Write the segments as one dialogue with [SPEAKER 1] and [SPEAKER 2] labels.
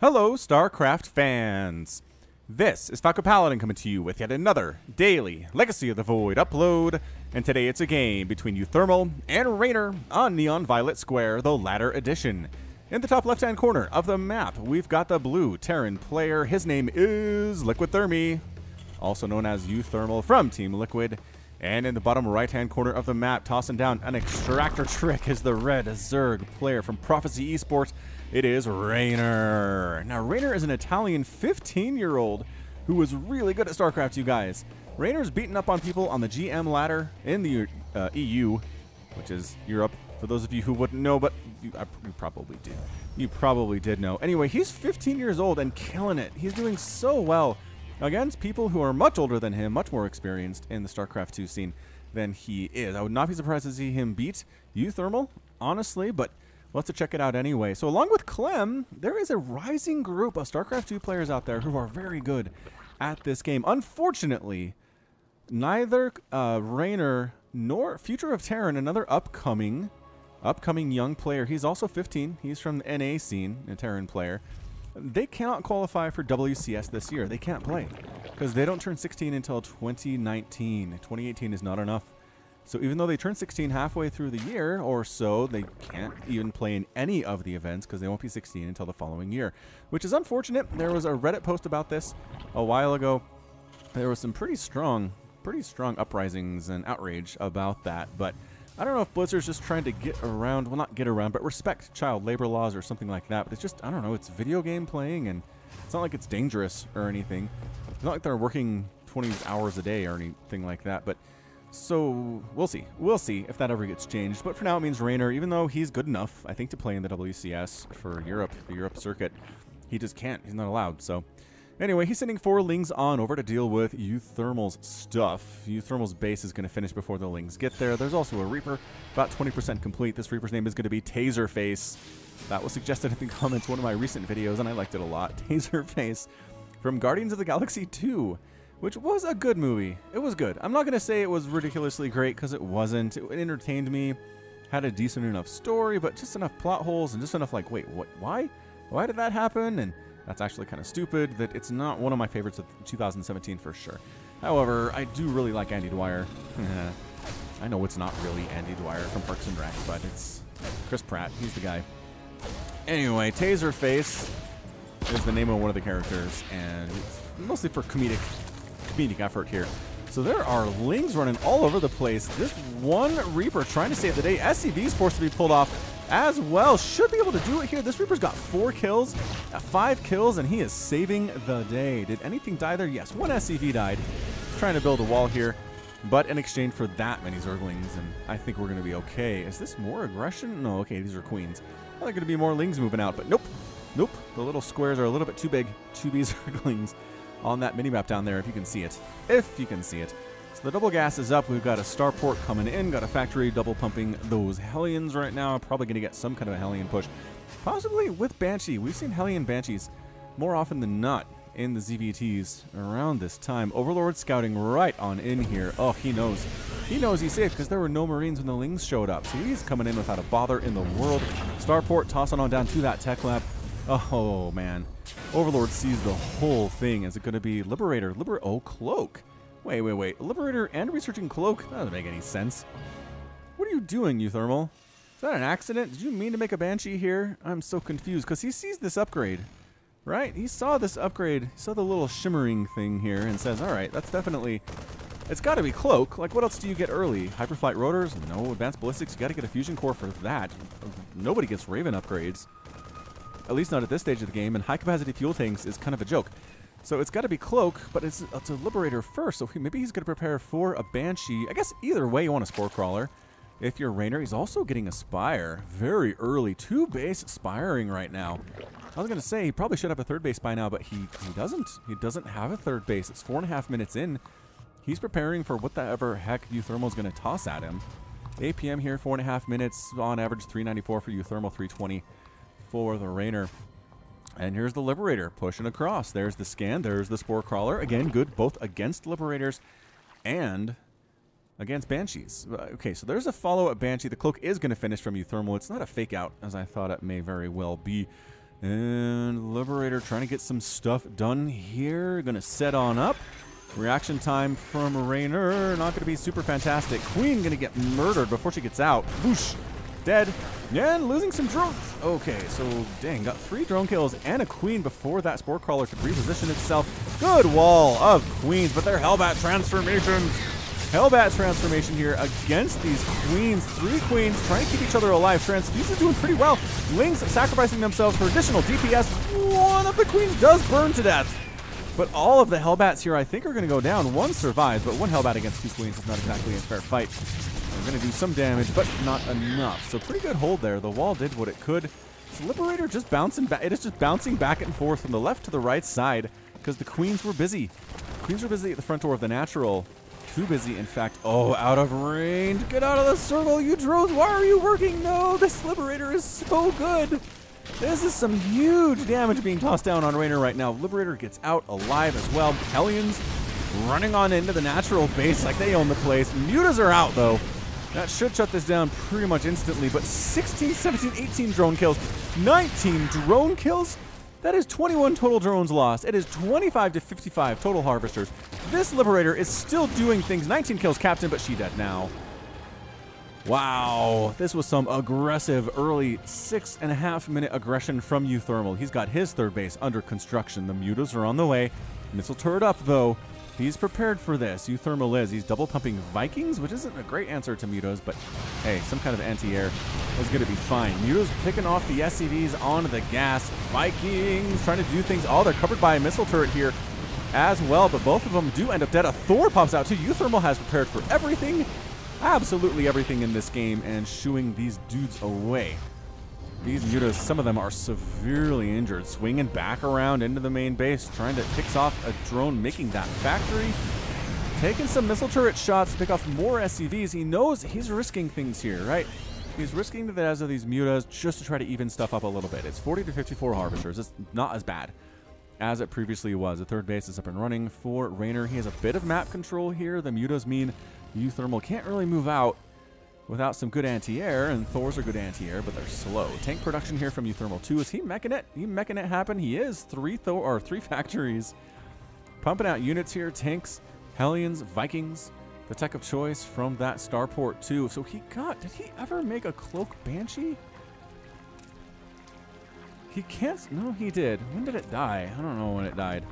[SPEAKER 1] Hello, StarCraft fans! This is Falco Paladin coming to you with yet another daily Legacy of the Void upload, and today it's a game between uThermal and Reynor on Neon Violet Square, the latter edition. In the top left-hand corner of the map, we've got the blue Terran player. His name is Liquid Thermi, also known as uThermal from Team Liquid. And in the bottom right-hand corner of the map, tossing down an extractor trick, is the red Zerg player from Prophecy Esports. It is Reynor. Now, Reynor is an Italian 15-year-old who was really good at StarCraft, you guys. Reynor's beaten up on people on the GM ladder in the EU, which is Europe, for those of you who wouldn't know, but you probably do. You probably did know. Anyway, he's 15 years old and killing it. He's doing so well against people who are much older than him, much more experienced in the StarCraft 2 scene than he is. I would not be surprised to see him beat uThermal, honestly, but we'll have to check it out anyway. So along with Clem, there is a rising group of StarCraft 2 players out there who are very good at this game. Unfortunately, neither Reynor nor Future of Terran, another upcoming young player, he's also 15, he's from the NA scene, a Terran player, they cannot qualify for WCS this year. They can't play because they don't turn 16 until 2019. 2018 is not enough. So even though they turn 16 halfway through the year or so, they can't even play in any of the events because they won't be 16 until the following year, which is unfortunate. There was a Reddit post about this a while ago. There was some pretty strong uprisings and outrage about that, but I don't know if Blizzard's just trying to get around, well, not get around, but respect child labor laws or something like that. But it's just, I don't know, it's video game playing, and it's not like it's dangerous or anything. It's not like they're working 20 hours a day or anything like that. But so we'll see. We'll see if that ever gets changed. But for now, it means Reynor, even though he's good enough, I think, to play in the WCS for Europe, the Europe circuit, he just can't. He's not allowed. So anyway, he's sending 4 Lings on over to deal with uThermal's stuff. uThermal's base is going to finish before the Lings get there. There's also a Reaper, about 20% complete. This Reaper's name is going to be Taserface. That was suggested in the comments one of my recent videos, and I liked it a lot. Taserface from Guardians of the Galaxy 2, which was a good movie. It was good. I'm not going to say it was ridiculously great, because it wasn't. It entertained me, had a decent enough story, but just enough plot holes and just enough like, wait, what? Why? Why did that happen? And that's actually kind of stupid that it's not one of my favorites of 2017 for sure. However, I do really like Andy Dwyer. I know it's not really Andy Dwyer from Parks and Rec, but it's Chris Pratt. He's the guy. Anyway, Taserface is the name of one of the characters, and it's mostly for comedic effort here. So there are Lings running all over the place. This one Reaper trying to save the day. SCV is forced to be pulled off as well. Should be able to do it here. This Reaper's got 4 kills, 5 kills, and he is saving the day. Did anything die there? Yes, one SCV died. He's trying to build a wall here, but in exchange for that many Zerglings, and I think we're going to be okay. Is this more aggression? No, okay, these are queens. Are there going to be more Lings moving out? But nope. Nope. The little squares are a little bit too big to be Zerglings on that minimap down there, if you can see it. If you can see it. So the double gas is up. We've got a starport coming in. Got a factory double pumping those Hellions right now. Probably going to get some kind of a Hellion push. Possibly with Banshee. We've seen Hellion Banshees more often than not in the ZVTs around this time. Overlord scouting right on in here. Oh, he knows. He knows he's safe because there were no Marines when the Lings showed up. So he's coming in without a bother in the world. Starport tossing on down to that tech lab. Oh, man. Overlord sees the whole thing. Is it going to be Liberator? Oh, Cloak. Wait. Liberator and researching Cloak? That doesn't make any sense. What are you doing, uThermal? Is that an accident? Did you mean to make a Banshee here? I'm so confused because he sees this upgrade, right? He saw this upgrade. He saw the little shimmering thing here and says, all right, that's definitely... It's got to be Cloak. Like, what else do you get early? Hyperflight rotors? No. Advanced ballistics? You got to get a fusion core for that. Nobody gets Raven upgrades. At least not at this stage of the game, and high-capacity fuel tanks is kind of a joke. So it's got to be Cloak, but it's a Liberator first, so maybe he's going to prepare for a Banshee. I guess either way you want a Spore Crawler. If you're Reynor, he's also getting a Spire very early. 2 base Spiring right now. I was going to say he probably should have a 3rd base by now, but he doesn't. He doesn't have a 3rd base. It's 4.5 minutes in. He's preparing for whatever heck uThermal is going to toss at him. 8 p.m. here, 4.5 minutes. On average, 394 for uThermal, 320 for the Reynor. And here's the Liberator pushing across. There's the scan. There's the Spore Crawler. Again, good both against Liberators and against Banshees. Okay, so there's a follow-up Banshee. The Cloak is going to finish from uThermal. It's not a fake out, as I thought it may very well be. And Liberator trying to get some stuff done here. Gonna set on up. Reaction time from Reynor, not gonna be super fantastic. Queen gonna get murdered before she gets out. Whoosh, dead. And losing some drones. Okay, so dang, got 3 drone kills and a queen before that Spore Crawler could reposition itself. Good wall of queens, but they're Hellbat transformations. Hellbat transformation here against these queens. 3 queens trying to keep each other alive. Transfuse is doing pretty well. Lings sacrificing themselves for additional DPS. One of the queens does burn to death. But all of the Hellbats here, I think, are going to go down. 1 survives, but 1 Hellbat against 2 queens is not exactly a fair fight. They're going to do some damage, but not enough. So pretty good hold there. The wall did what it could. So Liberator just bouncing back. It is just bouncing back and forth from the left to the right side because the queens were busy. Queens were busy at the front door of the natural. Too busy, in fact. Oh, out of range. Get out of the circle, you drones. Why are you working? No, this Liberator is so good. This is some huge damage being tossed down on Reynor right now. Liberator gets out alive as well. Hellions running on into the natural base like they own the place. Mutas are out, though. That should shut this down pretty much instantly, but 16, 17, 18 drone kills. 19 drone kills? That is 21 total drones lost. It is 25 to 55 total harvesters. This Liberator is still doing things. 19 kills captain, but she dead now. Wow, this was some aggressive early 6.5 minute aggression from uThermal. He's got his 3rd base under construction. The mutas are on the way. Missile turret up, though. He's prepared for this. uThermal is. He's double pumping Vikings, which isn't a great answer to mutas, but hey, some kind of anti-air is going to be fine. Mutas picking off the SCVs on the gas. Vikings trying to do things. Oh, they're covered by a missile turret here as well, but both of them do end up dead. A Thor pops out too. uThermal has prepared for everything, absolutely everything in this game, and shooing these dudes away. These mutas, some of them are severely injured, swinging back around into the main base, trying to pick off a drone, making that factory. Taking some missile turret shots to pick off more SCVs. He knows he's risking things here, right? He's risking the deaths of these mutas just to try to even stuff up a little bit. It's 40 to 54 harvesters. It's not as bad as it previously was. The 3rd base is up and running for Reynor. He has a bit of map control here. The mutas mean uThermal can't really move out without some good anti-air, and Thors are good anti-air, but they're slow. Tank production here from uThermal too. Is he meching it? He meching it happen? He is. 3 factories. Pumping out units here. Tanks, Hellions, Vikings. The tech of choice from that starport too. So he got, did he ever make a Cloak Banshee? He can't, no he did. When did it die? I don't know when it died.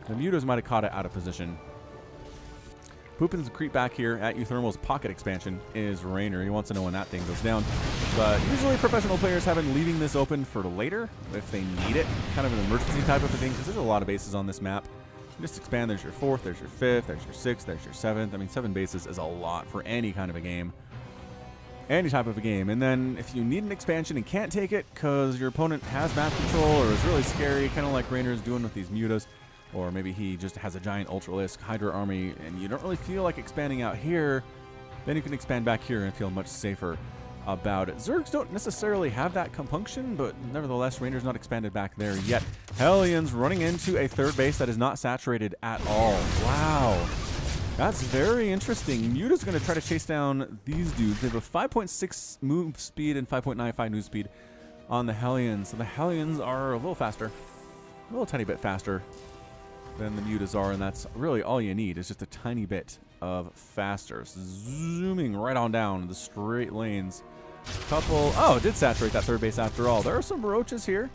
[SPEAKER 1] The mutas might have caught it out of position. Poopin's creep back here at uThermal's pocket expansion is Reynor. He wants to know when that thing goes down. But usually professional players have been leaving this open for later if they need it. Kind of an emergency type of a thing because there's a lot of bases on this map. Just expand, there's your 4th, there's your 5th, there's your 6th, there's your 7th. I mean, 7 bases is a lot for any kind of a game. Any type of a game. And then if you need an expansion and can't take it because your opponent has map control or is really scary, kind of like Reynor is doing with these mutas, or maybe he just has a giant Ultralisk Hydra army and you don't really feel like expanding out here, then you can expand back here and feel much safer about it. Zergs don't necessarily have that compunction, but nevertheless, Reynor's not expanded back there yet. Hellions running into a 3rd base that is not saturated at all. Wow. That's very interesting. Muta's going to try to chase down these dudes. They have a 5.6 move speed and 5.95 move speed on the Hellions. So the Hellions are a little faster, a little tiny bit faster than the mutas are, and that's really all you need is just a tiny bit of faster. So zooming right on down the straight lanes. Couple, oh, it did saturate that 3rd base after all. There are some roaches here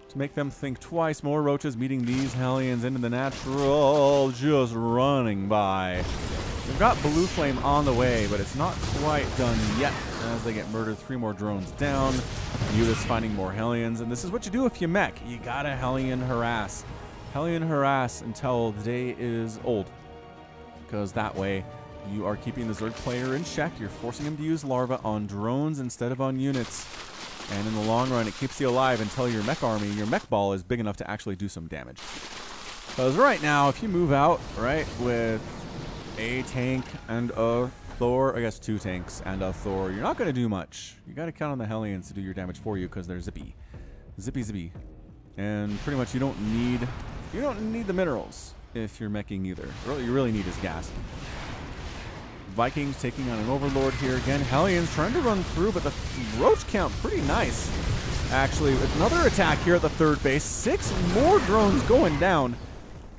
[SPEAKER 1] to make them think twice. More roaches meeting these Hellions into the natural, just running by. We've got Blue Flame on the way, but it's not quite done yet as they get murdered. 3 more drones down. Mutas finding more Hellions, and this is what you do if you mech. You gotta Hellion harass. Hellion harass until the day is old, because that way you are keeping the Zerg player in check. You're forcing him to use larva on drones instead of on units. And in the long run, it keeps you alive until your mech army, your mech ball is big enough to actually do some damage. Because right now, if you move out, right, with a tank and a Thor, I guess 2 tanks and a Thor, you're not going to do much. You got to count on the Hellions to do your damage for you because they're zippy. Zippy, zippy. And pretty much you don't need the minerals if you're meching either. All you really need is gas. Vikings taking on an Overlord here again. Hellions trying to run through, but the roach count pretty nice Actually, another attack here at the third base. 6 more drones going down.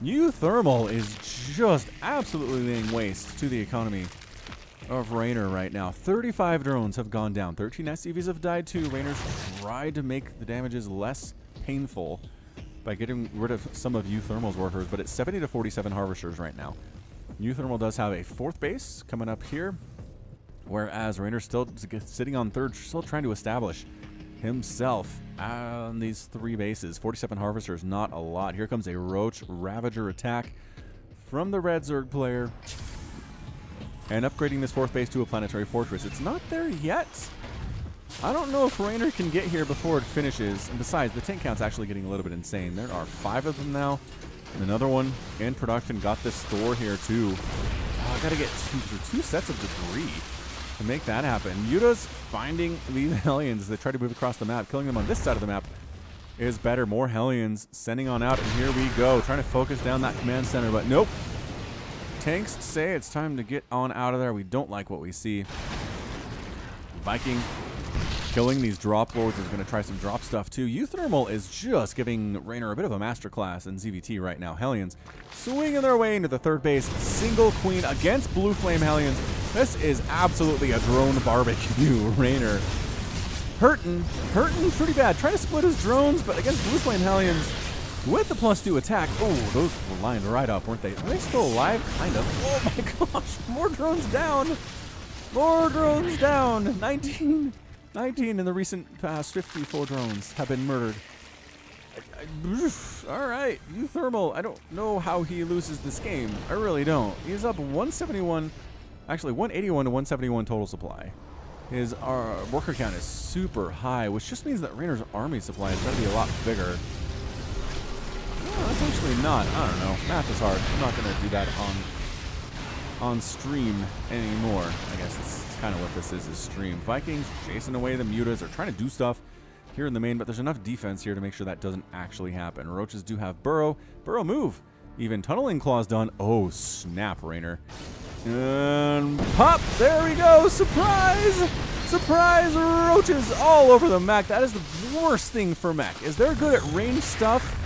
[SPEAKER 1] uThermal is just absolutely laying waste to the economy of Reynor right now. 35 drones have gone down. 13 SCVs have died too. Reynor's tried to make the damages less painful by getting rid of some of uThermal's workers, but it's 70 to 47 harvesters right now. uThermal does have a 4th base coming up here, whereas Reynor's still sitting on 3rd, still trying to establish himself on these 3 bases. 47 harvesters, not a lot. Here comes a Roach Ravager attack from the Red Zerg player, and upgrading this 4th base to a planetary fortress. It's not there yet. I don't know if Reynor can get here before it finishes. And besides, the tank count's actually getting a little bit insane. There are 5 of them now. And another one in production. Got this Thor here too. Oh, I gotta get 2 sets of debris to make that happen. Muta's finding these Hellions that try to move across the map. Killing them on this side of the map is better. More Hellions sending on out. And here we go. Trying to focus down that command center, but nope. Tanks say it's time to get on out of there. We don't like what we see. Viking killing these drop lords is going to try some drop stuff too. uThermal is just giving Reynor a bit of a masterclass in ZVT right now. Hellions swinging their way into the 3rd base. Single queen against blue flame Hellions. This is absolutely a drone barbecue. Reynor hurting pretty bad. Trying to split his drones, but against blue flame Hellions with the +2 attack. Oh, those were lined right up, weren't they? Are they still alive? Kind of. Oh my gosh, more drones down. More drones down. 19 in the recent past. 54 drones have been murdered. All right, uThermal, I don't know how he loses this game. I really don't. He's up 171, actually 181 to 171 total supply. His worker count is super high, which just means that Reynor's army supply is going to be a lot bigger. Oh, that's actually not. I don't know. Math is hard. I'm not going to do that on stream anymore. I guess that's kind of what this is stream. Vikings chasing away the mutas. They're trying to do stuff here in the main, but there's enough defense here to make sure that doesn't actually happen. Roaches do have burrow. Burrow move. Even tunneling claws done. Oh, snap, Reynor. And pop. There we go. Surprise. Surprise. Roaches all over the mech. That is the worst thing for mech, is they're good at range stuff.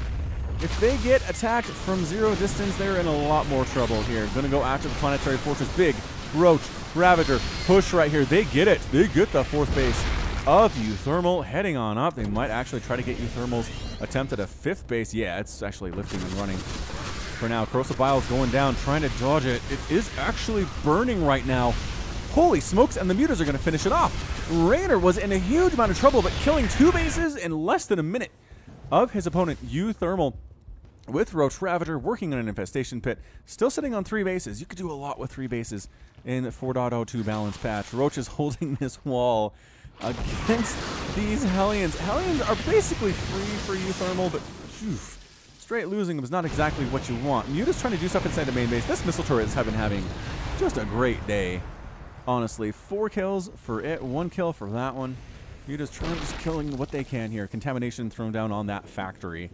[SPEAKER 1] If they get attacked from 0 distance, they're in a lot more trouble here. Gonna go after the planetary fortress. Big Roach Ravager push right here. They get it. They get the 4th base of uThermal. Heading on up. They might actually try to get uThermal's attempt at a 5th base. Yeah, it's actually lifting and running for now. Corrosive Bile's going down, trying to dodge it. It is actually burning right now. Holy smokes, and the mutas are going to finish it off. Reynor was in a huge amount of trouble, but killing 2 bases in less than a minute of his opponent, uThermal, with Roach Ravager working on an infestation pit, still sitting on 3 bases. You could do a lot with 3 bases in 4.02 balance patch. Roach is holding this wall against these Hellions. Hellions are basically free for uThermal, but phew, straight losing them is not exactly what you want. Muta's trying to do stuff inside the main base. This missile turrets have been having just a great day. Honestly, 4 kills for it, 1 kill for that one. Muta's trying just killing what they can here. Contamination thrown down on that factory.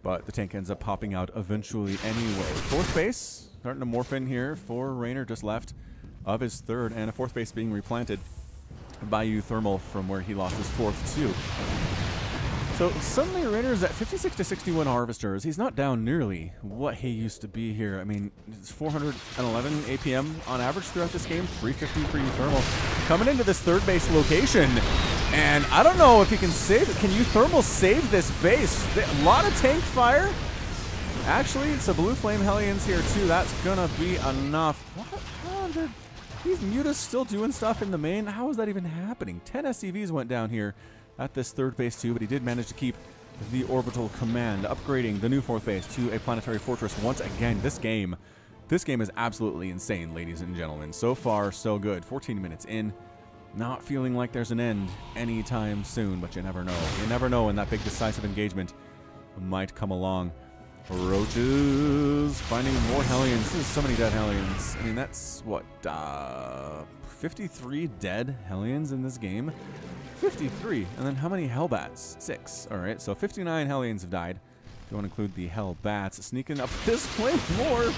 [SPEAKER 1] But the tank ends up popping out eventually anyway. 4th base starting to morph in here for Reynor, just left of his 3rd, and a 4th base being replanted by uThermal from where he lost his 4th too. So suddenly Reynor's at 56 to 61 harvesters. He's not down nearly what he used to be here. I mean, it's 411 APM on average throughout this game, 350 for uThermal. Coming into this 3rd base location, and I don't know if he can save it. Can uThermal save this base? A lot of tank fire. Actually, it's a blue flame Hellions here too. That's gonna be enough. What? These mutas still doing stuff in the main? How is that even happening? 10 SCVs went down here at this 3rd base too, but he did manage to keep the orbital command, upgrading the new 4th base to a planetary fortress once again. This game is absolutely insane, ladies and gentlemen. So far, so good. 14 minutes in. Not feeling like there's an end anytime soon, but you never know. You never know when that big decisive engagement might come along. Roaches finding more Hellions. There's so many dead Hellions. I mean, that's what, 53 dead Hellions in this game? 53. And then how many Hellbats? 6. All right, so 59 Hellions have died. If you want to include the Hellbats. Sneaking up this way more.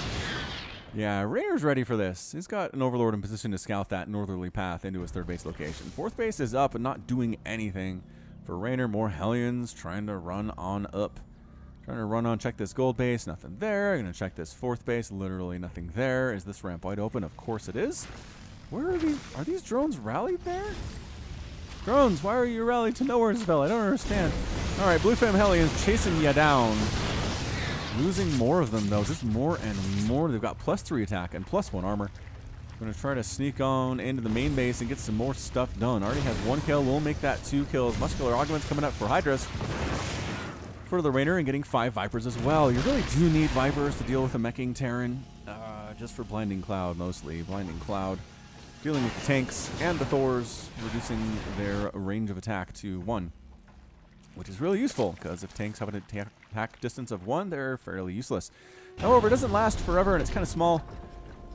[SPEAKER 1] Yeah, Reynor's ready for this. He's got an Overlord in position to scout that northerly path into his 3rd base location. 4th base is up and not doing anything. For Reynor, more Hellions trying to run on up. Trying to run on, check this gold base, nothing there. Gonna check this fourth base, literally nothing there. Is this ramp wide open? Of course it is. Where are these? Are these drones rallied there? Drones, why are you rallied to Nowheresville? I don't understand. All right, Blue Flame Hellions chasing you down. Losing more of them, though. Just more and more. They've got +3 attack and +1 armor. Going to try to sneak on into the main base and get some more stuff done. Already has 1 kill. We'll make that 2 kills. Muscular Augments coming up for Hydras. For the Reynor and getting 5 Vipers as well. You really do need Vipers to deal with a meching Terran. Just for Blinding Cloud, mostly. Blinding Cloud. Dealing with the tanks and the Thors, reducing their range of attack to 1. Which is really useful, because if tanks have an attack distance of 1, they're fairly useless. However, it doesn't last forever, and it's kind of small.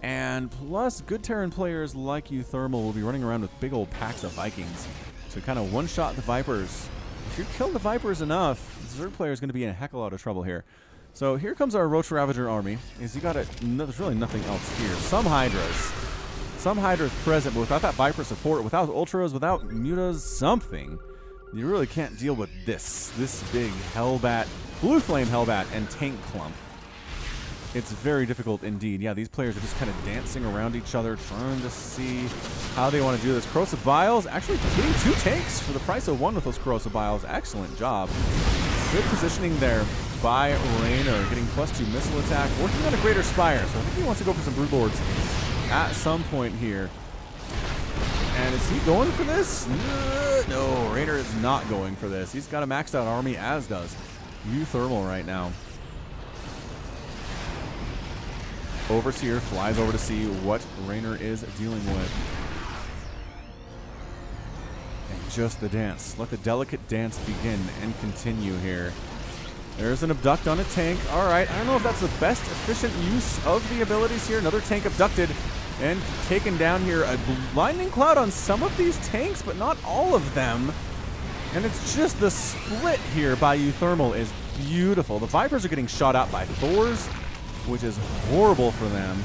[SPEAKER 1] And plus, good Terran players like uThermal will be running around with big old packs of Vikings to kind of one-shot the Vipers. If you kill the Vipers enough, the Zerg player is going to be in a heck of a lot of trouble here. So here comes our Roach Ravager army. There's really nothing else here. Some Hydras present, but without that Viper support, without Ultras, without Mutas, something, you really can't deal with this big Hellbat, Blue Flame Hellbat, and tank clump. It's very difficult indeed. Yeah, these players are just kind of dancing around each other, trying to see how they want to do this. Corrosive Vials actually getting 2 tanks for the price of 1 with those Corrosive Vials. Excellent job. Good positioning there by Reynor, getting +2 missile attack, working on a Greater Spire. So I think he wants to go for some Broodlords at some point here. And is he going for this? No, Reynor is not going for this. He's got a maxed out army, as does uThermal right now. Overseer flies over to see what Reynor is dealing with. And just the dance. Let the delicate dance begin and continue here. There's an abduct on a tank. All right, I don't know if that's the best efficient use of the abilities here. Another tank abducted and taken down here. A Blinding Cloud on some of these tanks, but not all of them. And it's just the split here by uThermal is beautiful. The Vipers are getting shot out by Thors, which is horrible for them.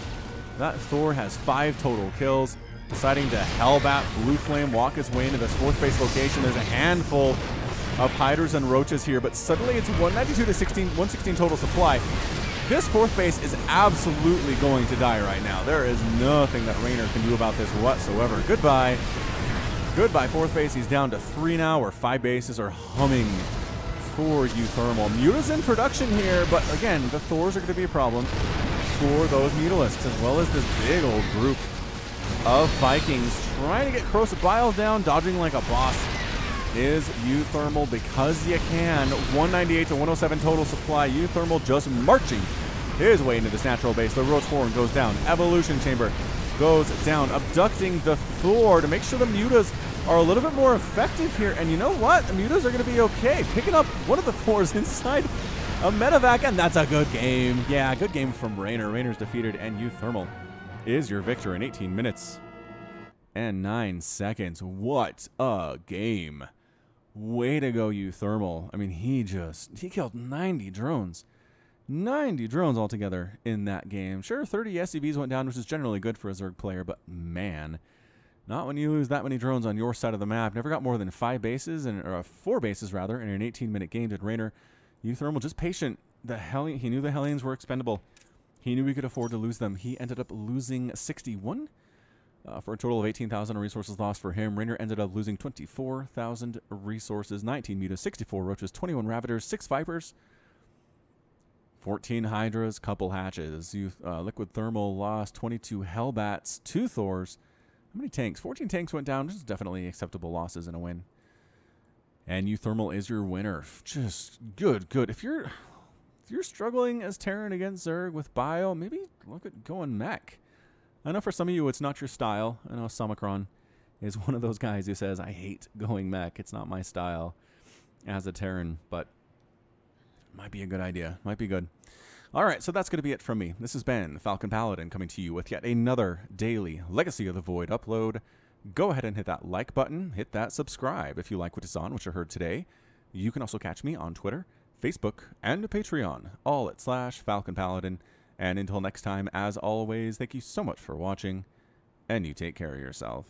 [SPEAKER 1] That Thor has 5 total kills. Deciding to Hellbat Blue Flame walk his way into this 4th base location. There's a handful of Hydras and Roaches here, but suddenly it's 192 to 116 total supply. This 4th base is absolutely going to die right now. There is nothing that Reynor can do about this whatsoever. Goodbye. Goodbye, 4th base. He's down to 3 now, where 5 bases are humming for uThermal. Muta's in production here, but again, the Thors are going to be a problem for those Mutalisks, as well as this big old group of Vikings trying to get Corrosive Bile down, dodging like a boss is uThermal because you can. 198 to 107 total supply. uThermal just marching his way into this natural base. The Roach Horn goes down. Evolution Chamber goes down, abducting the Thor to make sure the Mutas are a little bit more effective here. And you know what? The Mutas are going to be okay. Picking up one of the Thors inside a medevac, and that's a good game. Yeah, good game from Reynor. Reynor's defeated, and uThermal is your victor in 18 minutes and 9 seconds. What a game. Way to go, uThermal. I mean, he killed 90 drones. 90 drones altogether in that game. Sure, 30 SCVs went down, which is generally good for a Zerg player, but man, not when you lose that many drones on your side of the map. Never got more than 5 bases, or 4 bases rather, in an 18-minute game. Did Reynor. uThermal just patient. He knew the Hellions were expendable. He knew he could afford to lose them. He ended up losing 61 for a total of 18,000 resources lost for him. Reynor ended up losing 24,000 resources, 19 Mutas, 64 Roaches, 21 Ravagers, 6 Vipers, 14 Hydras, couple Hatches. Liquid Thermal lost 22 Hellbats, 2 Thors. How many tanks? 14 tanks went down. This is definitely acceptable losses in a win. And uThermal is your winner. Just good. If you're struggling as Terran against Zerg with Bio, maybe look at going mech. I know for some of you it's not your style. I know Samacron is one of those guys who says, I hate going mech. It's not my style as a Terran, but might be a good idea. Might be good. All right, so that's going to be it from me. This has been Falcon Paladin coming to you with yet another daily Legacy of the Void upload. Go ahead and hit that like button. Hit that subscribe if you like what is on, what you heard today. You can also catch me on Twitter, Facebook, and Patreon, all at /Falcon Paladin. And until next time, as always, thank you so much for watching, and you take care of yourself.